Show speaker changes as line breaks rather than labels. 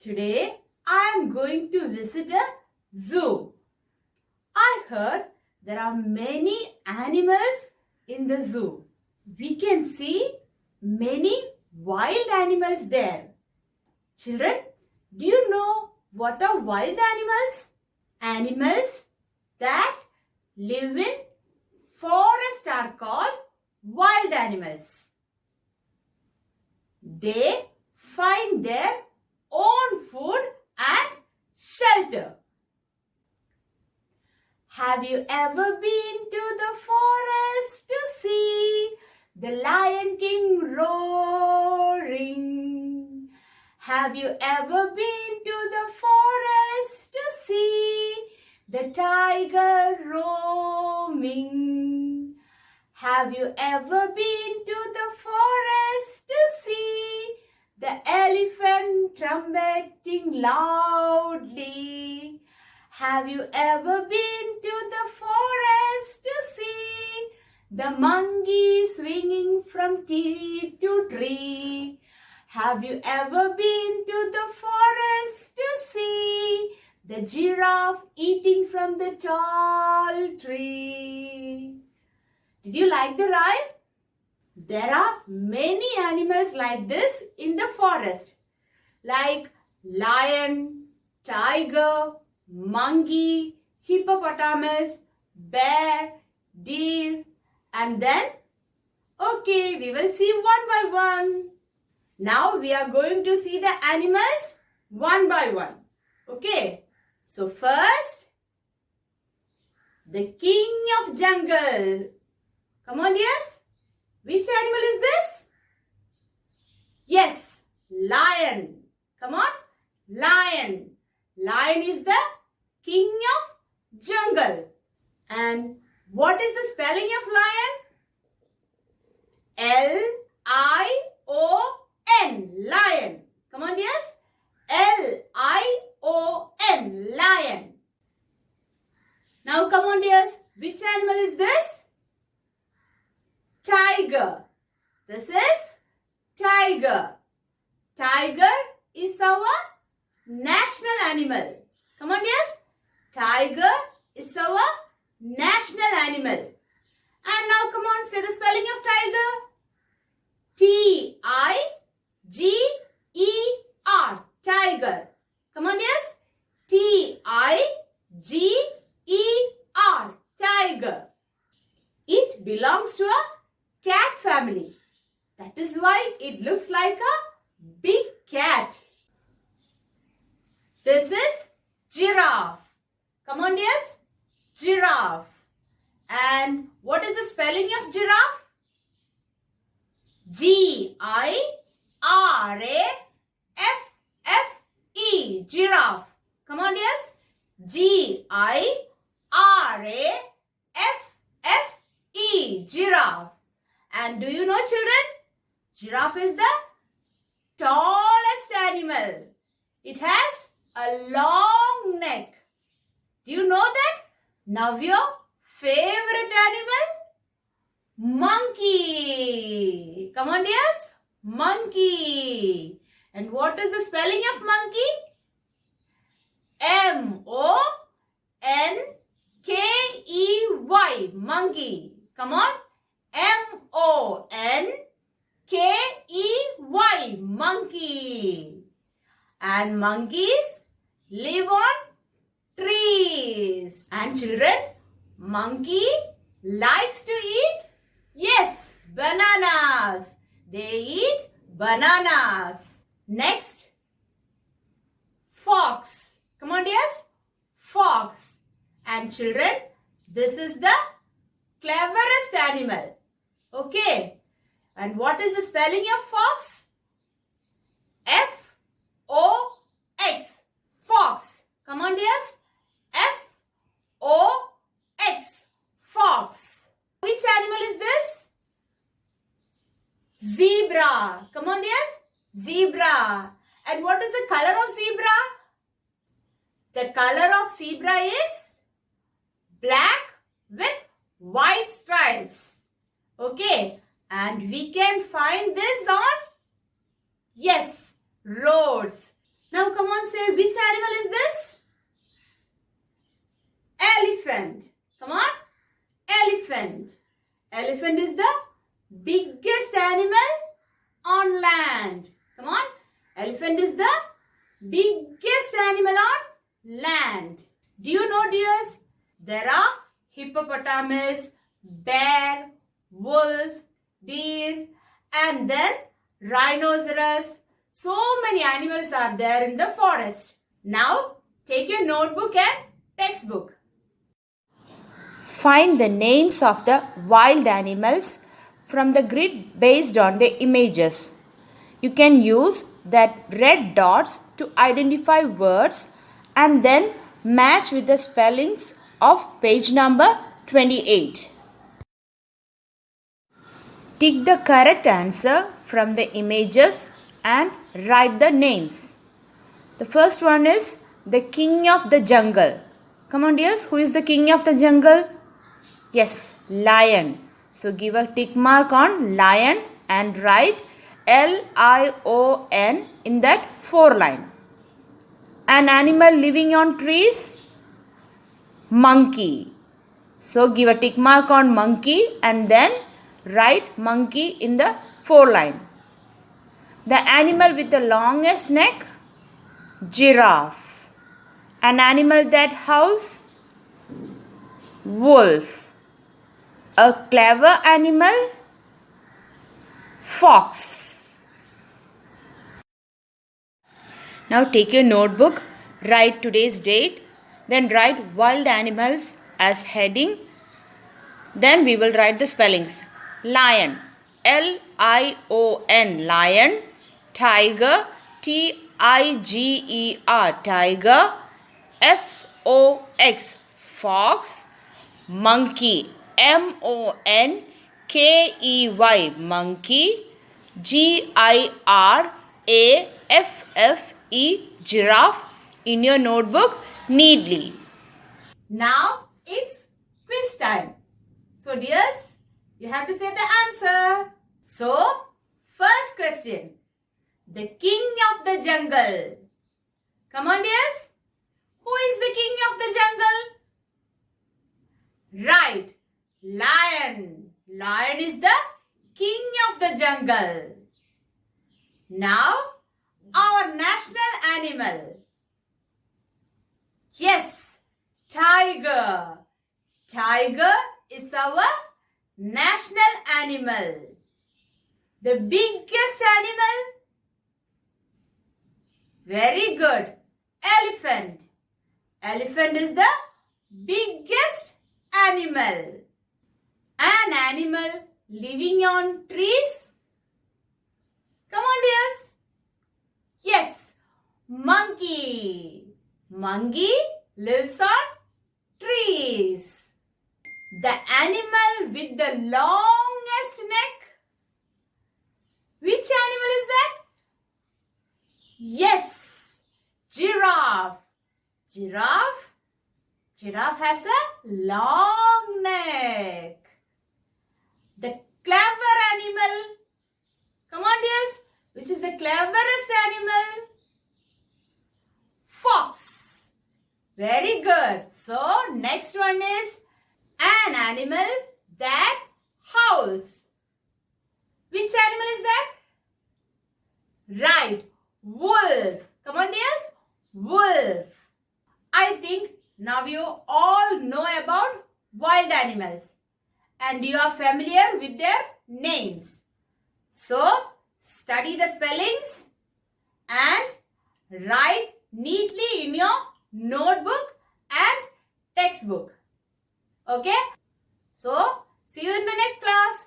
Today I am going to visit a zoo. I heard there are many animals in the zoo. We can see many wild animals there. Children, do you know what are wild animals? Animals that live in forest are called wild animals. They find their own food and shelter. Have you ever been to the forest to see the Lion King roaring? Have you ever been to the forest to see the tiger roaming? Have you ever been to the forest to see the elephant trumpeting loudly? Have you ever been to the forest to see the monkey swinging from tree to tree? Have you ever been to the forest to see the giraffe eating from the tall tree? Did you like the rhyme? There are many animals like this in the forest, like lion, tiger, monkey, hippopotamus, bear, deer, and then, okay, we will see one by one. Now we are going to see the animals one by one. Okay, so first, the king of jungle. Come on, yes. Which animal is this? Yes, lion. Come on, lion. Lion is the king of jungles. And what is the spelling of lion? L-I-O-N, lion. Come on, yes. L-I-O-N, lion. Now come on, dears. Which animal is this? Tiger. This is tiger. Tiger is our national animal. Come on, yes. Tiger is our national animal. And now come on, say the spelling of tiger. T-I-G-E-R. Tiger. Come on, yes. T-I-G-E-R. Tiger. It belongs to a cat family. That is why it looks like a big cat. This is giraffe. Come on, yes. Giraffe. And what is the spelling of giraffe? G-I-R-A-F-F-E. Giraffe. Come on, yes. G-I-R-A-F-F-E. Giraffe. And do you know, children? Giraffe is the tallest animal. It has a long neck. Do you know that? Now your favorite animal? Monkey. Come on, yes. Monkey. And what is the spelling of monkey? M-O-N-K-E-Y. Monkey. Come on. M-O-N-K-E-Y. Monkey. And monkeys live on trees. And children, monkey likes to eat, yes, bananas. They eat bananas. Next, fox. Come on, yes, fox. And children, this is the cleverest animal. Okay. And what is the spelling of fox? F-O-X. Fox. Come on, dears. F-O-X. Fox. Which animal is this? Zebra. Come on, dears. Zebra. And what is the color of zebra? The color of zebra is black with white stripes. Okay. And we can find this on, yes, roads. Now come on, say which animal is this? Elephant. Come on. Elephant. Elephant is the biggest animal on land. Come on. Elephant is the biggest animal on land. Do you know, dears? There are hippopotamus, bear, wolf, deer, and then rhinoceros. So many animals are there in the forest. Now, take your notebook and textbook.
Find the names of the wild animals from the grid based on the images. You can use that red dots to identify words and then match with the spellings of page number 28. Tick the correct answer from the images and write the names. The first one is the king of the jungle. Come on, dears, who is the king of the jungle? Yes, lion. So give a tick mark on lion and write Lion in that 4 line. An animal living on trees? Monkey. So give a tick mark on monkey and then write monkey in the 4 line. The animal with the longest neck? Giraffe. An animal that howls? Wolf. A clever animal? Fox. Now take your notebook, write today's date, then write wild animals as heading. Then we will write the spellings. Lion, Lion, lion. Tiger, Tiger, tiger. Fox, fox. Monkey, Monkey, monkey. Giraffe, giraffe. In your notebook neatly.
Now it's quiz time. So dears, you have to say the answer. So, first question. The king of the jungle. Come on, dears. Who is the king of the jungle? Right. Lion. Lion is the king of the jungle. Now, our national animal. Yes, tiger. Tiger is our national animal. The biggest animal? Very good. Elephant. Elephant is the biggest animal. An animal living on trees? Come on, dears. Yes, monkey. Monkey lives on trees. The animal with the longest neck? Which animal is that? Yes, giraffe. Giraffe? Giraffe has a long neck. The clever animal. Come on, dears. Which is the cleverest animal? Fox. Very good. So, next one is an animal that howls. Which animal is that? Right. Wolf. Come on, dears. Wolf. I think now you all know about wild animals and you are familiar with their names. So, study the spellings and write neatly in your notebook and textbook. Okay? So, see you in the next class.